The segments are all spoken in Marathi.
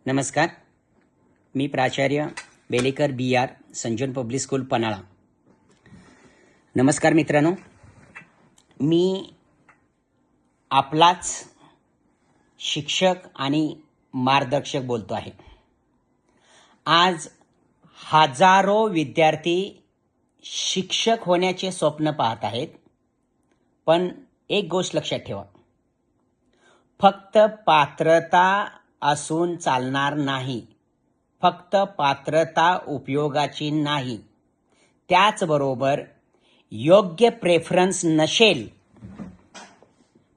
नमस्कार. मी प्राचार्य बेलेकर BR, संजन पब्लिक स्कूल पन्हाळा. नमस्कार मित्रांनो, मी आपलाच शिक्षक आणि मार्गदर्शक बोलतो आहे. आज हजारो विद्यार्थी शिक्षक होण्याचे स्वप्न पाहत आहेत, पण एक गोष्ट लक्षात ठेवा, फक्त पात्रता असून चालणार नाही. फक्त पात्रता उपयोगाची नाही, त्याचबरोबर योग्य प्रेफरन्स नसेल,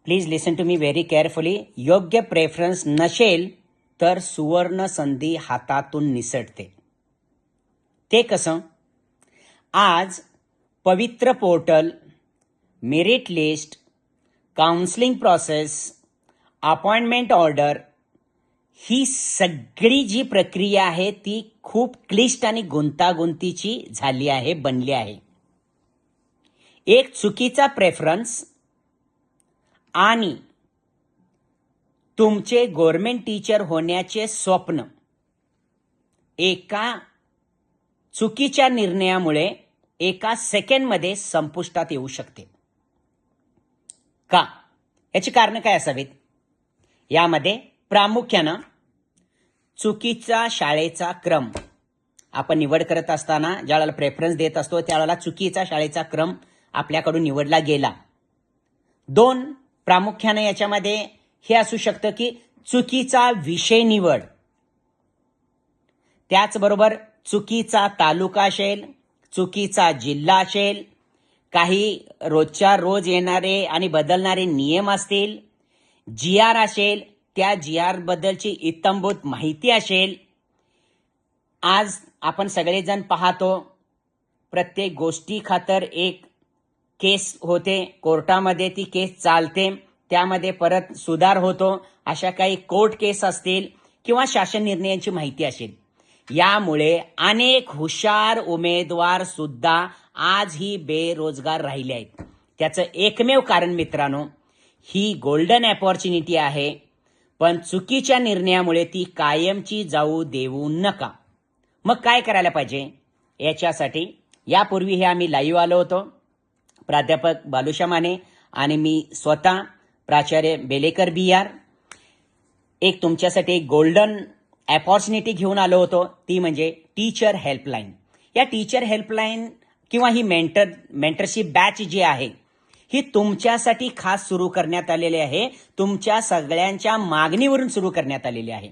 please listen to me very carefully, योग्य प्रेफरन्स नसेल तर सुवर्ण संधी हातातून निसटते. ते कसं? आज Pavitra portal, merit list, counselling process, appointment order ही सगळी जी प्रक्रिया आहे ती खूप क्लिष्ट आणि गुंतागुंतीची झाली आहे, बनली आहे. एक चुकीचा प्रेफरन्स आणि तुमचे गव्हर्नमेंट टीचर होण्याचे स्वप्न एका चुकीच्या निर्णयामुळे एका सेकंडमध्ये संपुष्टात येऊ शकते. का? याची कारण काय असावीत? यामध्ये प्रामुख्यानं चुकीचा शाळेचा क्रम. आपण निवड करत असताना ज्यावेळेला प्रेफरन्स देत असतो त्यावेळेला चुकीचा शाळेचा क्रम आपल्याकडून निवडला गेला. 2, प्रामुख्याने याच्यामध्ये हे असू शकतं की चुकीचा विषय निवड, त्याचबरोबर चुकीचा तालुका असेल, चुकीचा जिल्हा असेल, काही रोजच्या रोज येणारे आणि बदलणारे नियम असतील, GR असेल, त्या GR बद्दलची इत्थंभूत माहिती असेल. आज आपण सगळेजण पाहतो, प्रत्येक गोष्टी खातर एक केस होते, कोर्टामध्ये ती केस चालते, त्यामध्ये परत सुधार होतो. अशा काही कोर्ट केस असतील किंवा शासन निर्णयांची माहिती असेल. यामुळे अनेक हुशार उमेदवार सुद्धा आजही बेरोजगार राहिले आहेत. त्याचं एकमेव कारण मित्रांनो, ही गोल्डन अपॉर्च्युनिटी आहे, पण चुकीच्या निर्णयामुळे ती कायमची जाऊ देऊ नका. मग काय करायला पाहिजे? याच्यासाठी यापूर्वी हे आम्ही लाईव्ह आलो होतो, प्राध्यापक बालुशा माने आणि मी स्वतः प्राचार्य बेलेकर BR, एक तुमच्यासाठी एक गोल्डन अपॉर्च्युनिटी घेऊन आलो होतो, ती म्हणजे टीचर हेल्पलाईन. या टीचर हेल्पलाईन किंवा ही मेंटरशिप बॅच जी आहे ही तुमच्यासाठी खास सुरू करण्यात आलेली आहे. तुमच्या सगळ्यांच्या मागणीवरून सुरू करण्यात आलेली आहे.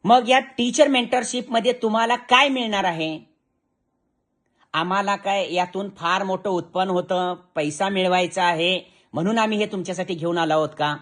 मग या टीचर मेंटरशिपमध्ये तुम्हाला काय मिळणार आहे? आम्हाला काय यातून फार मोठं उत्पन्न होतं, पैसा मिळवायचा आहे म्हणून आम्ही हे तुमच्यासाठी घेऊन आलो आहोत का?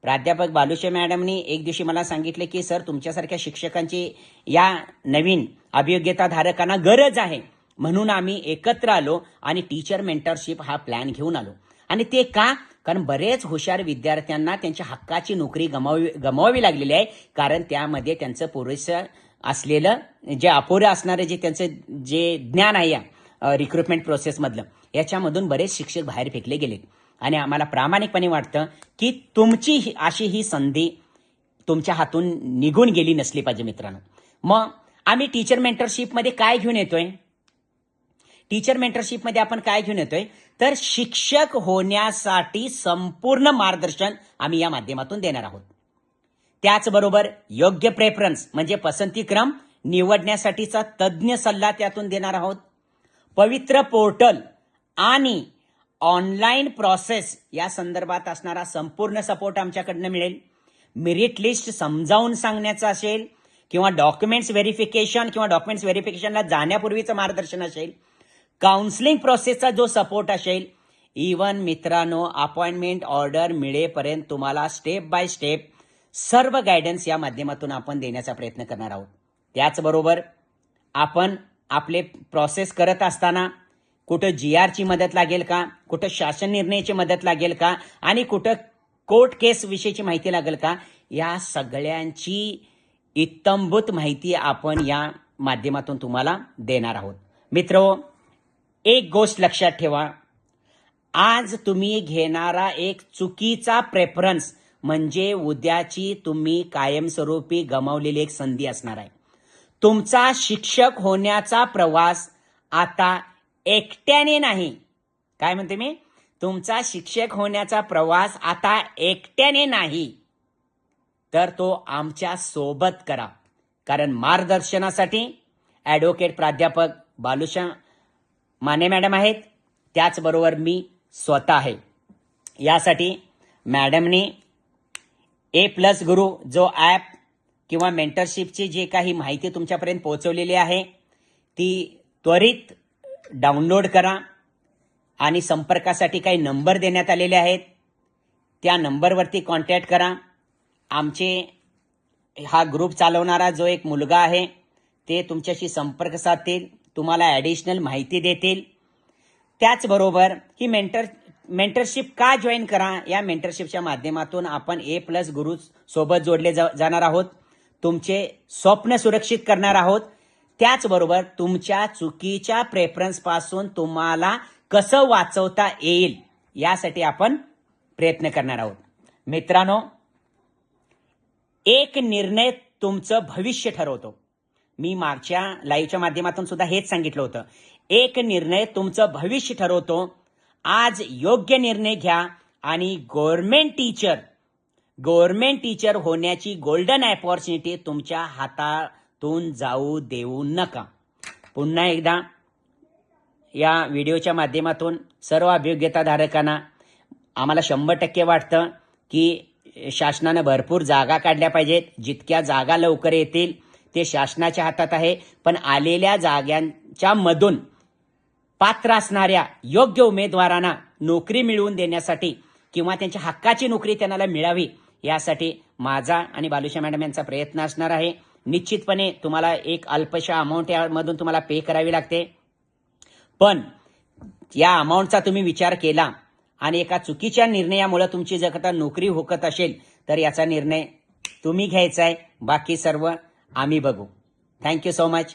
प्राध्यापक बालुशे मॅडमनी एक दिवशी मला सांगितले की सर, तुमच्यासारख्या शिक्षकांची या नवीन अभियोग्यताधारकांना गरज आहे, म्हणून आम्ही एकत्र आलो आणि टीचर मेंटरशिप हा प्लॅन घेऊन आलो. आणि ते का? कारण बरेच हुशार विद्यार्थ्यांना त्यांच्या हक्काची नोकरी गमवावी लागलेली आहे, कारण त्यामध्ये त्यांचं पुरेसं असलेलं जे अपुरं असणारे जे त्यांचं जे ज्ञान आहे या रिक्रुटमेंट प्रोसेसमधलं, याच्यामधून बरेच शिक्षक बाहेर फेकले गेलेत. आणि आम्हाला प्रामाणिकपणे वाटतं की तुमची अशी ही संधी तुमच्या हातून निघून गेली नसली पाहिजे मित्रांनो. मग आम्ही टीचर मेंटरशिपमध्ये काय घेऊन येतोय? टीचर मेंटरशिपमध्ये आपण काय घेऊन येतोय तर शिक्षक होण्यासाठी संपूर्ण मार्गदर्शन आम्ही या माध्यमातून देणार आहोत. त्याचबरोबर योग्य प्रेफरन्स म्हणजे पसंतीक्रम निवडण्यासाठीचा तज्ज्ञ सल्ला त्यातून देणार आहोत. पवित्र पोर्टल आणि ऑनलाईन प्रोसेस या संदर्भात असणारा संपूर्ण सपोर्ट आमच्याकडनं मिळेल. मेरिट लिस्ट समजावून सांगण्याचं असेल किंवा डॉक्युमेंट्स व्हेरिफिकेशनला जाण्यापूर्वीचं मार्गदर्शन असेल, काउन्सिलिंग प्रोसेसचा जो सपोर्ट असेल, इवन मित्रांनो अपॉइंटमेंट ऑर्डर मिळेपर्यंत तुम्हाला स्टेप बाय स्टेप सर्व गायडन्स या माध्यमातून आपण देण्याचा प्रयत्न करणार आहोत. त्याचबरोबर आपण आपले प्रोसेस करत असताना कुठं GRची मदत लागेल का, कुठं शासन निर्णयाची मदत लागेल का, आणि कुठं कोर्ट केस विषयीची माहिती लागेल का, या सगळ्यांची इत्थंभूत माहिती आपण या माध्यमातून तुम्हाला देणार आहोत. मित्रो, एक गोष्ट लक्षात ठेवा, आज तुम्ही घेणारा एक चुकीचा प्रेफरन्स म्हणजे उद्याची तुम्ही कायमस्वरूपी गमावलेली एक संधी असणार आहे. तुमचा शिक्षक होण्याचा प्रवास आता एकट्याने नाही. काय म्हणते मी? तुमचा शिक्षक होण्याचा प्रवास आता एकट्याने नाही, तर तो आमच्या सोबत करा. कारण मार्गदर्शनासाठी ॲडव्होकेट प्राध्यापक बालुशा माने मॅडम आहेत, त्याचबरोबर मी स्वतः आहे. यासाठी मॅडमनी A+ गुरु जो ॲप किंवा मेंटरशिपची जी काही माहिती तुमच्यापर्यंत पोहोचवलेली आहे ती त्वरित डाउनलोड करा आणि संपर्कासाठी काही नंबर देण्यात आलेले आहेत, त्या नंबरवरती कॉन्टॅक्ट करा. आमचे हा ग्रुप चालवणारा जो एक मुलगा आहे ते तुमच्याशी संपर्क साधतील, तुम्हाला ॲडिशनल माहिती देतील. त्याचबरोबर ही मेंटरशिप का जॉईन करा? या मेंटरशिपच्या माध्यमातून आपण A+ गुरु सोबत जोडले जाणार आहोत, तुमचे स्वप्न सुरक्षित करणार आहोत. त्याचबरोबर तुमच्या चुकीच्या प्रेफरन्सपासून तुम्हाला कसं वाचवता येईल यासाठी आपण प्रयत्न करणार आहोत. मित्रांनो, एक निर्णय तुमचं भविष्य ठरवतो. मी मागच्या लाईव्हच्या माध्यमातून सुद्धा हेच सांगितलं होतं. एक निर्णय तुमचं भविष्य ठरवतो. आज योग्य निर्णय घ्या आणि गव्हर्नमेंट टीचर होण्याची गोल्डन अपॉर्च्युनिटी तुमच्या हातातून जाऊ देऊ नका. पुन्हा एकदा या व्हिडिओच्या माध्यमातून सर्व अभियोग्यताधारकांना आम्हाला 100% वाटतं की शासनानं भरपूर जागा काढल्या पाहिजेत. जितक्या जागा लवकर येतील ते शासनाच्या हातात आहे, पण आलेल्या जागांच्या मधून पात्र असणाऱ्या योग्य उमेदवारांना नोकरी मिळवून देण्यासाठी किंवा त्यांच्या हक्काची नोकरी त्यांना मिळावी यासाठी माझा आणि बालुशा मॅडम यांचा प्रयत्न असणार आहे. निश्चितपणे तुम्हाला एक अल्पशा अमाऊंट यामधून तुम्हाला पे करावी लागते, पण या अमाऊंटचा तुम्ही विचार केला आणि एका चुकीच्या निर्णयामुळे तुमची जर का नोकरी हुकत असेल तर याचा निर्णय तुम्ही घ्यायचा आहे. बाकी सर्व आम्ही बघू. Thank you so much.